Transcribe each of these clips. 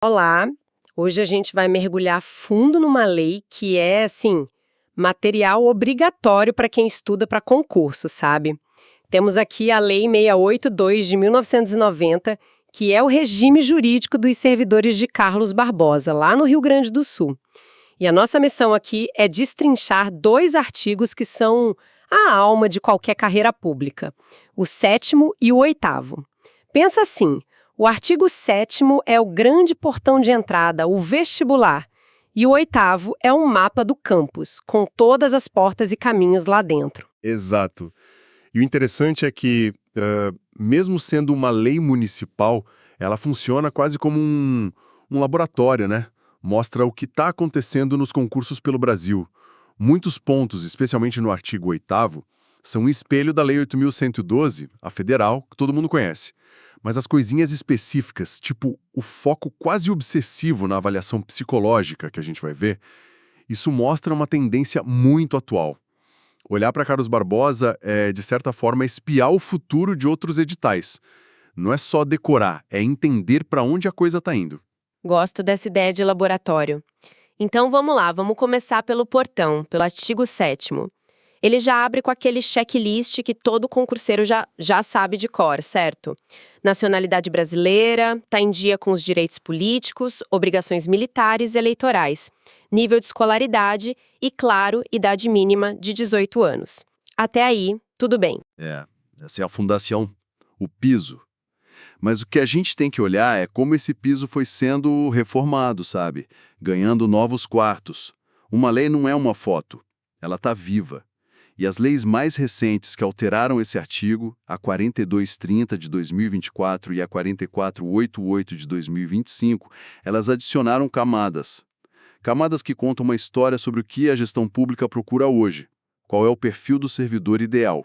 Olá, hoje a gente vai mergulhar fundo numa lei que é, assim, material obrigatório para quem estuda para concurso, sabe? Temos aqui a Lei 682 de 1990, que é o regime jurídico dos servidores de Carlos Barbosa, lá no Rio Grande do Sul. E a nossa missão aqui é destrinchar dois artigos que são a alma de qualquer carreira pública, o 7º e o 8º. Pensa assim. O artigo 7º é o grande portão de entrada, o vestibular, e o 8º é um mapa do campus, com todas as portas e caminhos lá dentro. Exato. E o interessante é que, mesmo sendo uma lei municipal, ela funciona quase como um laboratório, né? Mostra o que está acontecendo nos concursos pelo Brasil. Muitos pontos, especialmente no artigo 8º, são um espelho da Lei 8.112, a federal, que todo mundo conhece. Mas as coisinhas específicas, tipo o foco quase obsessivo na avaliação psicológica que a gente vai ver, isso mostra uma tendência muito atual. Olhar para Carlos Barbosa é, de certa forma, espiar o futuro de outros editais. Não é só decorar, é entender para onde a coisa está indo. Gosto dessa ideia de laboratório. Então vamos lá, vamos começar pelo portão, pelo artigo 7º. Ele já abre com aquele checklist que todo concurseiro já sabe de cor, certo? Nacionalidade brasileira, tá em dia com os direitos políticos, obrigações militares e eleitorais, nível de escolaridade e, claro, idade mínima de 18 anos. Até aí, tudo bem. Essa é a fundação, o piso. Mas o que a gente tem que olhar é como esse piso foi sendo reformado, sabe? Ganhando novos quartos. Uma lei não é uma foto, ela tá viva. E as leis mais recentes que alteraram esse artigo, a 4230 de 2024 e a 4488 de 2025, elas adicionaram camadas. Camadas que contam uma história sobre o que a gestão pública procura hoje. Qual é o perfil do servidor ideal,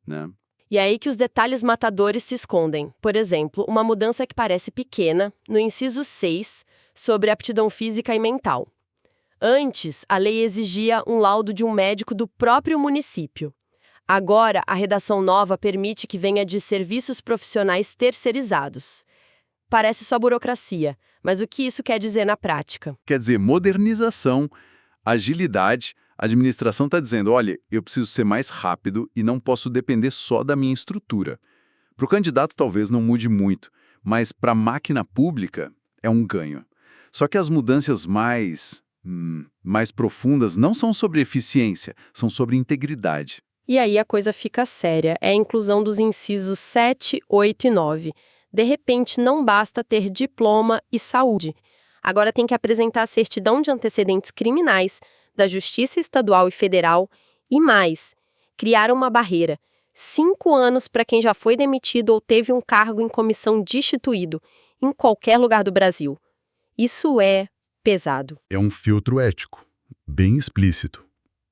né? E é aí que os detalhes matadores se escondem. Por exemplo, uma mudança que parece pequena, no inciso 6, sobre aptidão física e mental. Antes, a lei exigia um laudo de um médico do próprio município. Agora, a redação nova permite que venha de serviços profissionais terceirizados. Parece só burocracia, mas o que isso quer dizer na prática? Quer dizer, modernização, agilidade. A administração está dizendo, olha, eu preciso ser mais rápido e não posso depender só da minha estrutura. Para o candidato talvez não mude muito, mas para a máquina pública é um ganho. Só que as mudanças mais profundas não são sobre eficiência, são sobre integridade. E aí a coisa fica séria, é a inclusão dos incisos 7, 8 e 9. De repente, não basta ter diploma e saúde. Agora tem que apresentar a certidão de antecedentes criminais da Justiça Estadual e Federal e mais, criar uma barreira. 5 anos para quem já foi demitido ou teve um cargo em comissão destituído, em qualquer lugar do Brasil. Isso é pesado. É um filtro ético, bem explícito.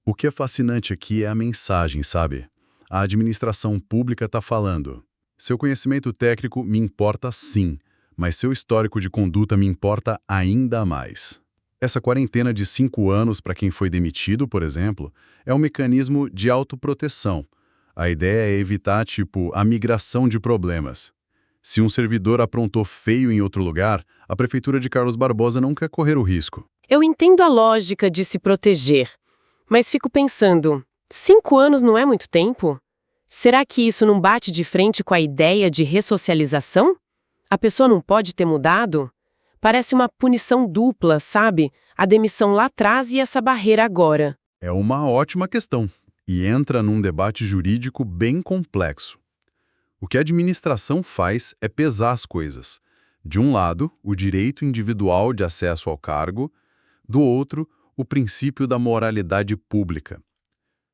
O que é fascinante aqui é a mensagem, sabe? A administração pública está falando. Seu conhecimento técnico me importa sim, mas seu histórico de conduta me importa ainda mais. Essa quarentena de 5 anos para quem foi demitido, por exemplo, é um mecanismo de autoproteção. A ideia é evitar, a migração de problemas. Se um servidor aprontou feio em outro lugar, a prefeitura de Carlos Barbosa não quer correr o risco. Eu entendo a lógica de se proteger, mas fico pensando, 5 anos não é muito tempo? Será que isso não bate de frente com a ideia de ressocialização? A pessoa não pode ter mudado? Parece uma punição dupla, sabe? A demissão lá atrás e essa barreira agora. É uma ótima questão e entra num debate jurídico bem complexo. O que a administração faz é pesar as coisas. De um lado, o direito individual de acesso ao cargo, do outro, o princípio da moralidade pública.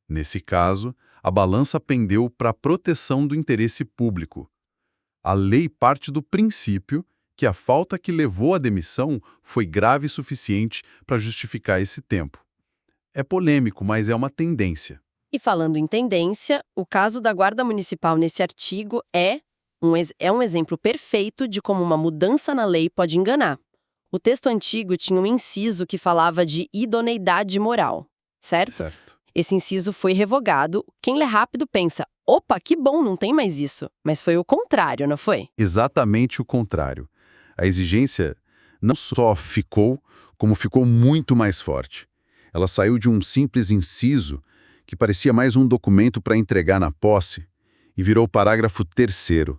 Nesse caso, a balança pendeu para a proteção do interesse público. A lei parte do princípio que a falta que levou à demissão foi grave o suficiente para justificar esse tempo. É polêmico, mas é uma tendência. E falando em tendência, o caso da Guarda Municipal nesse artigo é um exemplo perfeito de como uma mudança na lei pode enganar. O texto antigo tinha um inciso que falava de idoneidade moral, certo? Certo. Esse inciso foi revogado. Quem lê rápido pensa, opa, que bom, não tem mais isso. Mas foi o contrário, não foi? Exatamente o contrário. A exigência não só ficou, como ficou muito mais forte. Ela saiu de um simples inciso, que parecia mais um documento para entregar na posse, e virou o parágrafo 3º,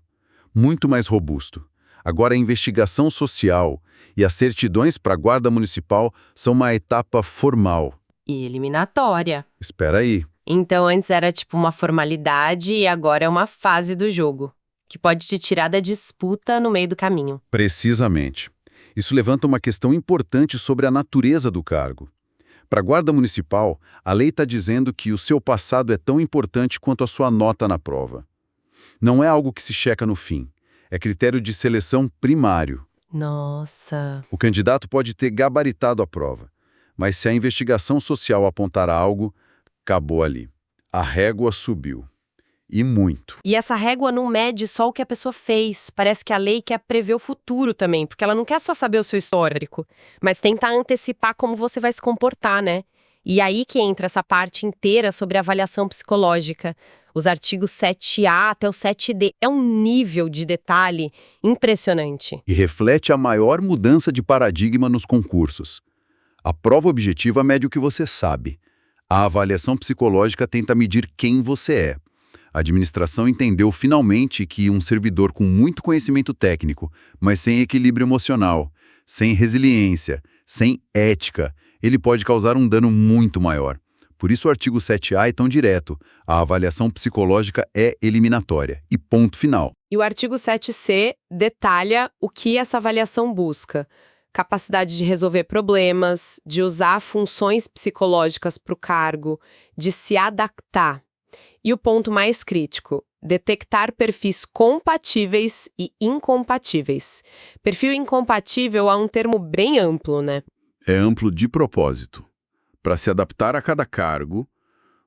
muito mais robusto. Agora a investigação social e as certidões para a Guarda Municipal são uma etapa formal. E eliminatória. Espera aí. Então antes era tipo uma formalidade e agora é uma fase do jogo, que pode te tirar da disputa no meio do caminho. Precisamente. Isso levanta uma questão importante sobre a natureza do cargo. Para a Guarda Municipal, a lei está dizendo que o seu passado é tão importante quanto a sua nota na prova. Não é algo que se checa no fim. É critério de seleção primário. Nossa. O candidato pode ter gabaritado a prova, mas se a investigação social apontar algo, acabou ali. A régua subiu. E muito. E essa régua não mede só o que a pessoa fez. Parece que a lei quer prever o futuro também, porque ela não quer só saber o seu histórico, mas tentar antecipar como você vai se comportar, né? E aí que entra essa parte inteira sobre avaliação psicológica. Os artigos 7A até o 7D. É um nível de detalhe impressionante. E reflete a maior mudança de paradigma nos concursos. A prova objetiva mede o que você sabe. A avaliação psicológica tenta medir quem você é. A administração entendeu finalmente que um servidor com muito conhecimento técnico, mas sem equilíbrio emocional, sem resiliência, sem ética, ele pode causar um dano muito maior. Por isso o artigo 7A é tão direto. A avaliação psicológica é eliminatória. E ponto final. E o artigo 7C detalha o que essa avaliação busca. Capacidade de resolver problemas, de usar funções psicológicas para o cargo, de se adaptar. E o ponto mais crítico, detectar perfis compatíveis e incompatíveis. Perfil incompatível é um termo bem amplo, né? É amplo de propósito. Para se adaptar a cada cargo,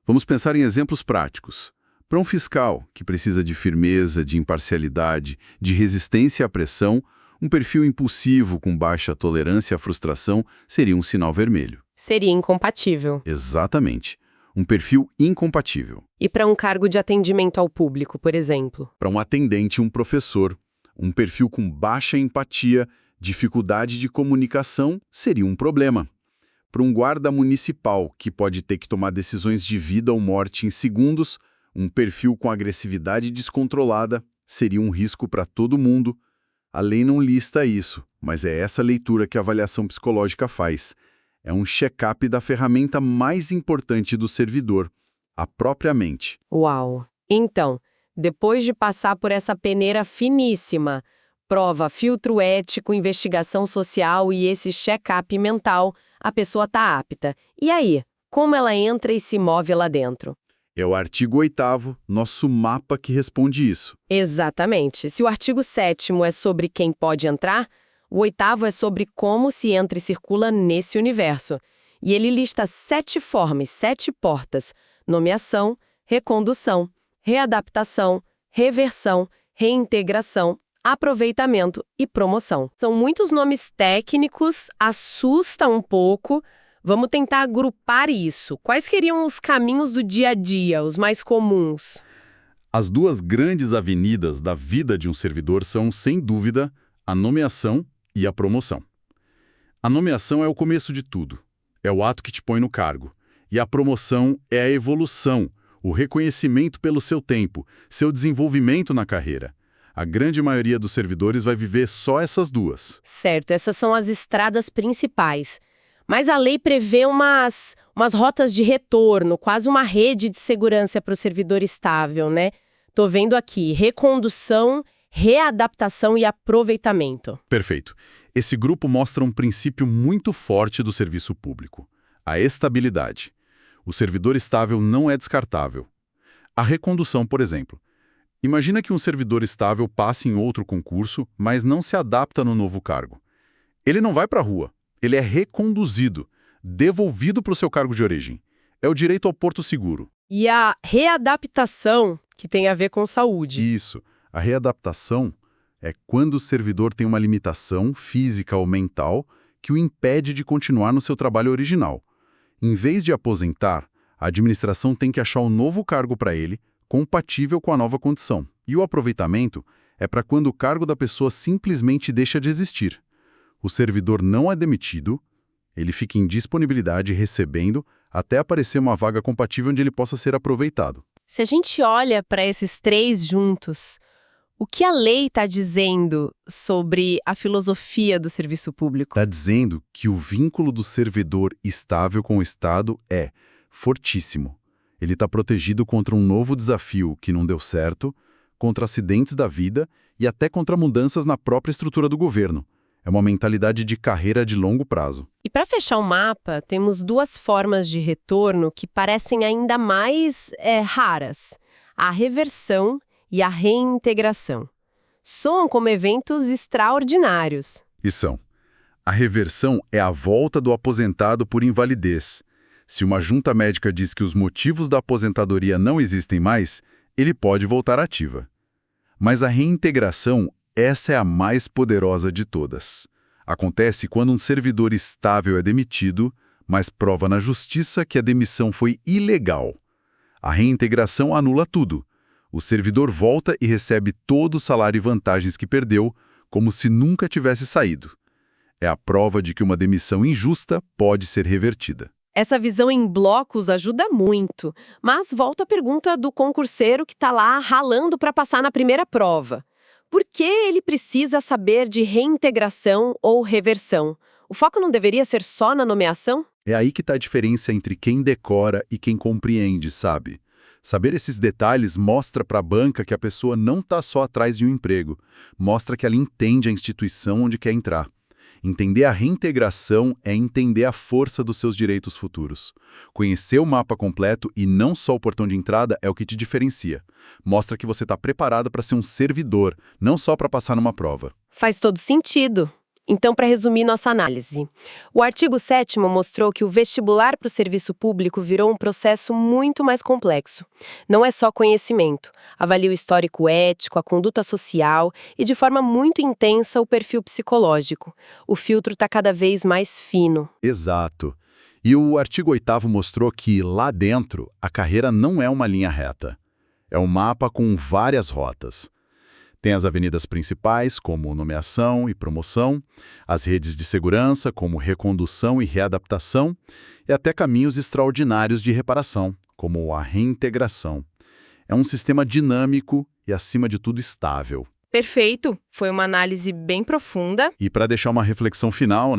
vamos pensar em exemplos práticos. Para um fiscal, que precisa de firmeza, de imparcialidade, de resistência à pressão, um perfil impulsivo com baixa tolerância à frustração seria um sinal vermelho. Seria incompatível. Exatamente. Um perfil incompatível. E para um cargo de atendimento ao público, por exemplo? Para um atendente, um professor, um perfil com baixa empatia, dificuldade de comunicação, seria um problema. Para um guarda municipal, que pode ter que tomar decisões de vida ou morte em segundos, um perfil com agressividade descontrolada seria um risco para todo mundo. A lei não lista isso, mas é essa leitura que a avaliação psicológica faz. É um check-up da ferramenta mais importante do servidor, a própria mente. Uau! Então, depois de passar por essa peneira finíssima, prova, filtro ético, investigação social e esse check-up mental, a pessoa está apta. E aí, como ela entra e se move lá dentro? É o artigo 8º, nosso mapa, que responde isso. Exatamente. Se o artigo 7º é sobre quem pode entrar, o 8º é sobre como se entra e circula nesse universo. E ele lista 7 formas, 7 portas: nomeação, recondução, readaptação, reversão, reintegração, aproveitamento e promoção. São muitos nomes técnicos, assusta um pouco. Vamos tentar agrupar isso. Quais seriam os caminhos do dia a dia, os mais comuns? As duas grandes avenidas da vida de um servidor são, sem dúvida, a nomeação e a promoção. A nomeação é o começo de tudo. É o ato que te põe no cargo. E a promoção é a evolução, o reconhecimento pelo seu tempo, seu desenvolvimento na carreira. A grande maioria dos servidores vai viver só essas duas. Certo, essas são as estradas principais. Mas a lei prevê umas rotas de retorno, quase uma rede de segurança para o servidor estável, né? Tô vendo aqui, recondução, readaptação e aproveitamento. Perfeito. Esse grupo mostra um princípio muito forte do serviço público: a estabilidade. O servidor estável não é descartável. A recondução, por exemplo. Imagina que um servidor estável passe em outro concurso, mas não se adapta no novo cargo. Ele não vai para a rua. Ele é reconduzido, devolvido para o seu cargo de origem. É o direito ao porto seguro. E a readaptação, que tem a ver com saúde. Isso. A readaptação é quando o servidor tem uma limitação física ou mental que o impede de continuar no seu trabalho original. Em vez de aposentar, a administração tem que achar um novo cargo para ele, compatível com a nova condição. E o aproveitamento é para quando o cargo da pessoa simplesmente deixa de existir. o servidor não é demitido, ele fica em disponibilidade recebendo até aparecer uma vaga compatível onde ele possa ser aproveitado. Se a gente olha para esses três juntos, o que a lei está dizendo sobre a filosofia do serviço público? Está dizendo que o vínculo do servidor estável com o Estado é fortíssimo. Ele está protegido contra um novo desafio que não deu certo, contra acidentes da vida e até contra mudanças na própria estrutura do governo. É uma mentalidade de carreira de longo prazo. E para fechar o mapa, temos duas formas de retorno que parecem ainda mais raras: a reversão e a reintegração. Soam como eventos extraordinários. E são. A reversão é a volta do aposentado por invalidez. Se uma junta médica diz que os motivos da aposentadoria não existem mais, ele pode voltar ativa. Mas a reintegração, essa é a mais poderosa de todas. Acontece quando um servidor estável é demitido, mas prova na justiça que a demissão foi ilegal. A reintegração anula tudo. O servidor volta e recebe todo o salário e vantagens que perdeu, como se nunca tivesse saído. É a prova de que uma demissão injusta pode ser revertida. Essa visão em blocos ajuda muito, mas volta a pergunta do concurseiro que está lá ralando para passar na primeira prova. Por que ele precisa saber de reintegração ou reversão? O foco não deveria ser só na nomeação? É aí que está a diferença entre quem decora e quem compreende, sabe? Saber esses detalhes mostra para a banca que a pessoa não está só atrás de um emprego, mostra que ela entende a instituição onde quer entrar. Entender a reintegração é entender a força dos seus direitos futuros. Conhecer o mapa completo e não só o portão de entrada é o que te diferencia. Mostra que você está preparado para ser um servidor, não só para passar numa prova. Faz todo sentido. Então, para resumir nossa análise, o artigo 7º mostrou que o vestibular para o serviço público virou um processo muito mais complexo. Não é só conhecimento, avalia o histórico ético, a conduta social e, de forma muito intensa, o perfil psicológico. O filtro está cada vez mais fino. Exato. E o artigo 8º mostrou que, lá dentro, a carreira não é uma linha reta. É um mapa com várias rotas. Tem as avenidas principais, como nomeação e promoção, as redes de segurança, como recondução e readaptação, e até caminhos extraordinários de reparação, como a reintegração. É um sistema dinâmico e, acima de tudo, estável. Perfeito! Foi uma análise bem profunda. E para deixar uma reflexão final,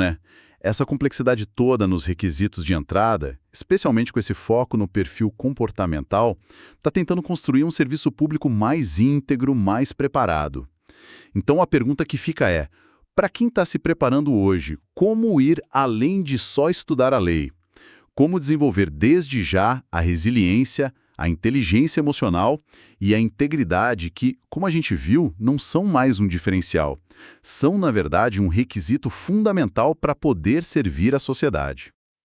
essa complexidade toda nos requisitos de entrada, especialmente com esse foco no perfil comportamental, está tentando construir um serviço público mais íntegro, mais preparado. Então a pergunta que fica é, para quem está se preparando hoje, como ir além de só estudar a lei? Como desenvolver desde já a resiliência, a inteligência emocional e a integridade que, como a gente viu, não são mais um diferencial. São, na verdade, um requisito fundamental para poder servir a sociedade.